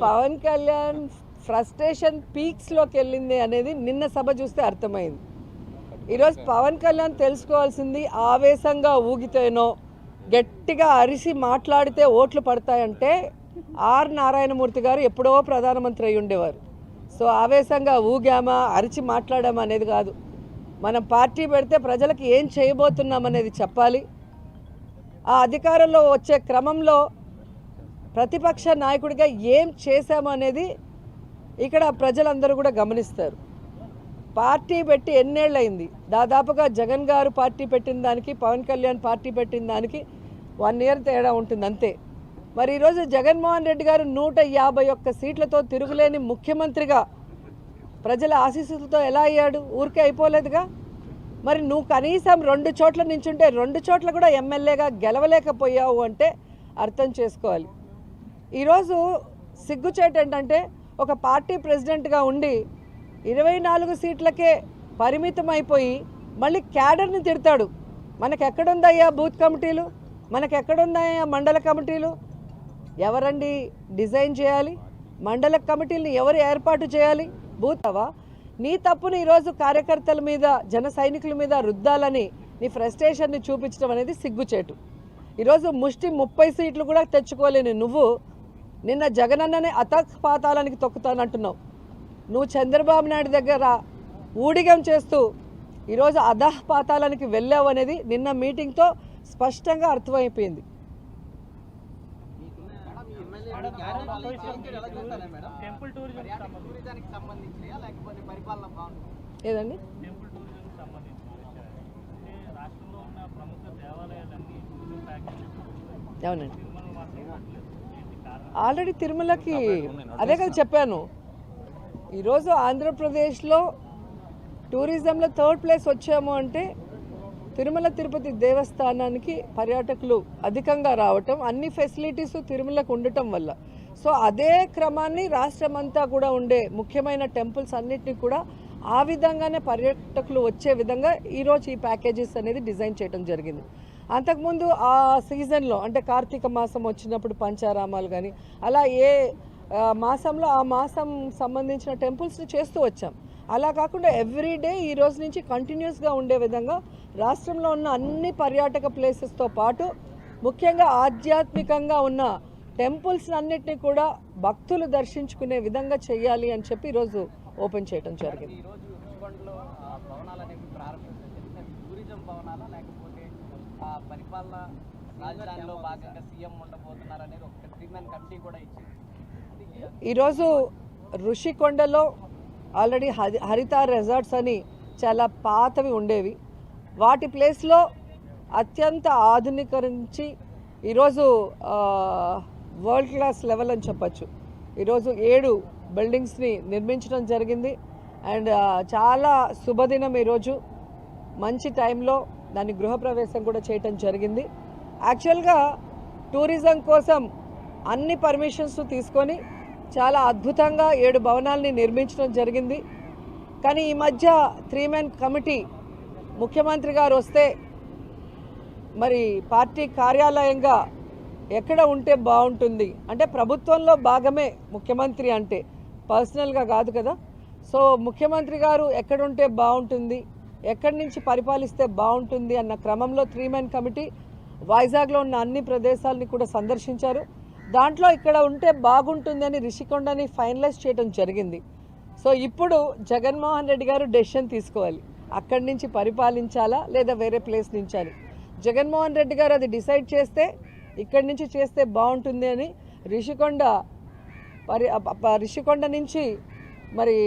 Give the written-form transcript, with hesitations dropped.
Pawan Kalyan frustration పీక్స్లోకి వెళ్ళింది అనేది నిన్న సభ చూస్తే అర్థమైంది. ఈరోజు పవన్ కళ్యాణ్ తెలుసుకోవాల్సింది ఆవేశంగా ఊగితేనో గట్టిగా అరిసి మాట్లాడితే ఓట్లు పడతాయంటే ఆర్ నారాయణమూర్తి గారు ఎప్పుడో ప్రధానమంత్రి అయి ఉండేవారు. సో ఆవేశంగా ఊగామా అరిచి మాట్లాడామా అనేది కాదు. మనం పార్టీ పెడితే ప్రజలకు ఏం చేయబోతున్నాం అనేది చెప్పాలి. ఆ అధికారంలో వచ్చే క్రమంలో ప్రతిపక్ష నాయకుడిగా ఏం చేశాము అనేది ఇక్కడ ప్రజలందరూ కూడా గమనిస్తారు. పార్టీ పెట్టి ఎన్నేళ్ళయింది? దాదాపుగా జగన్ గారు పార్టీ పెట్టిన దానికి పవన్ కళ్యాణ్ పార్టీ పెట్టిన దానికి 1 ఇయర్ తేడా ఉంటుంది అంతే. మరి ఈరోజు జగన్మోహన్ రెడ్డి గారు 151 సీట్లతో తిరుగులేని ముఖ్యమంత్రిగా ప్రజల ఆశీస్సులతో ఎలా అయ్యాడు? ఊరికే అయిపోలేదుగా. మరి నువ్వు కనీసం 2 చోట్ల నించుంటే 2 చోట్ల కూడా ఎమ్మెల్యేగా గెలవలేకపోయావు అంటే అర్థం చేసుకోవాలి. ఈరోజు సిగ్గుచేటు ఏంటంటే ఒక పార్టీ ప్రెసిడెంట్గా ఉండి 24 సీట్లకే పరిమితం అయిపోయి మళ్ళీ క్యాడర్ని తిడతాడు. మనకెక్కడుందయ్యా బూత్ కమిటీలు? మనకెక్కడుందయ్యా మండల కమిటీలు? ఎవరండి డిజైన్ చేయాలి? మండల కమిటీలను ఎవరు ఏర్పాటు చేయాలి? బూతవా? నీ తప్పుని ఈరోజు కార్యకర్తల మీద జన సైనికుల మీద రుద్దాలని నీ ఫ్రస్ట్రేషన్ని చూపించడం అనేది సిగ్గుచేటు. ఈరోజు ముష్టి 30 సీట్లు కూడా తెచ్చుకోలేని నువ్వు నిన్న జగనన్ననే అతపాతాలానికి తొక్కుతానంటున్నావు. నువ్వు చంద్రబాబు నాయుడు దగ్గర ఊడిగం చేస్తూ ఈరోజు అధపాతాలానికి వెళ్ళావు అనేది నిన్న మీటింగ్తో స్పష్టంగా అర్థమైపోయింది. ఏదండి? అవునండి, ఆల్రెడీ తిరుమలకి అదే కదా చెప్పాను. ఈరోజు ఆంధ్రప్రదేశ్లో టూరిజంలో 3rd ప్లేస్ వచ్చాము అంటే తిరుమల తిరుపతి దేవస్థానానికి పర్యాటకులు అధికంగా రావటం, అన్ని ఫెసిలిటీస్ తిరుమలకు ఉండటం వల్ల. సో అదే క్రమాన్ని రాష్ట్రమంతా కూడా ఉండే ముఖ్యమైన టెంపుల్స్ అన్నిటినీ కూడా ఆ విధంగానే పర్యాటకులు వచ్చే విధంగా ఈరోజు ఈ ప్యాకేజెస్ అనేది డిజైన్ చేయడం జరిగింది. అంతకుముందు ఆ సీజన్లో అంటే కార్తీక మాసం వచ్చినప్పుడు పంచారామాలు కానీ అలా ఏ మాసంలో ఆ మాసం సంబంధించిన టెంపుల్స్ని చేస్తూ వచ్చాం. అలా కాకుండా ఎవ్రీడే ఈ రోజు నుంచి కంటిన్యూస్గా ఉండే విధంగా రాష్ట్రంలో ఉన్న అన్ని పర్యాటక ప్లేసెస్తో పాటు ముఖ్యంగా ఆధ్యాత్మికంగా ఉన్న టెంపుల్స్ అన్నిటినీ కూడా భక్తులు దర్శించుకునే విధంగా చేయాలి అని చెప్పి ఈరోజు ఓపెన్ చేయడం జరిగింది. ఈరోజు ఋషికొండలో ఆల్రెడీ హరిత రిసార్ట్స్ అని చాలా పాతవి ఉండేవి. వాటి ప్లేస్లో అత్యంత ఆధునీకరించి ఈరోజు వరల్డ్ క్లాస్ లెవెల్ అని చెప్పచ్చు. ఈరోజు 7 బిల్డింగ్స్ని నిర్మించడం జరిగింది. అండ్ చాలా శుభదినం ఈరోజు. మంచి టైంలో దాని గృహప్రవేశం కూడా చేయటం జరిగింది. యాక్చువల్గా టూరిజం కోసం అన్ని పర్మిషన్స్ తీసుకొని చాలా అద్భుతంగా 7 భవనాల్ని నిర్మించడం జరిగింది. కానీ ఈ మధ్య 3 men కమిటీ ముఖ్యమంత్రి గారు వస్తే మరి పార్టీ కార్యాలయంగా ఎక్కడ ఉంటే బాగుంటుంది అంటే ప్రభుత్వంలో భాగమే ముఖ్యమంత్రి అంటే, పర్సనల్గా కాదు కదా. సో ముఖ్యమంత్రి గారు ఎక్కడుంటే బాగుంటుంది, ఎక్కడి నుంచి పరిపాలిస్తే బాగుంటుంది అన్న క్రమంలో 3 men కమిటీ వైజాగ్లో ఉన్న అన్ని ప్రదేశాలని కూడా సందర్శించారు. దాంట్లో ఇక్కడ ఉంటే బాగుంటుంది అని రిషికొండని ఫైనలైజ్ చేయడం జరిగింది. సో ఇప్పుడు జగన్మోహన్ రెడ్డి గారు డెసిషన్ తీసుకోవాలి, అక్కడి నుంచి పరిపాలించాలా లేదా వేరే ప్లేస్ నుంచి అని. జగన్మోహన్ రెడ్డి గారు అది డిసైడ్ చేస్తే ఇక్కడి నుంచి చేస్తే బాగుంటుంది అని రిషికొండ నుంచి మరి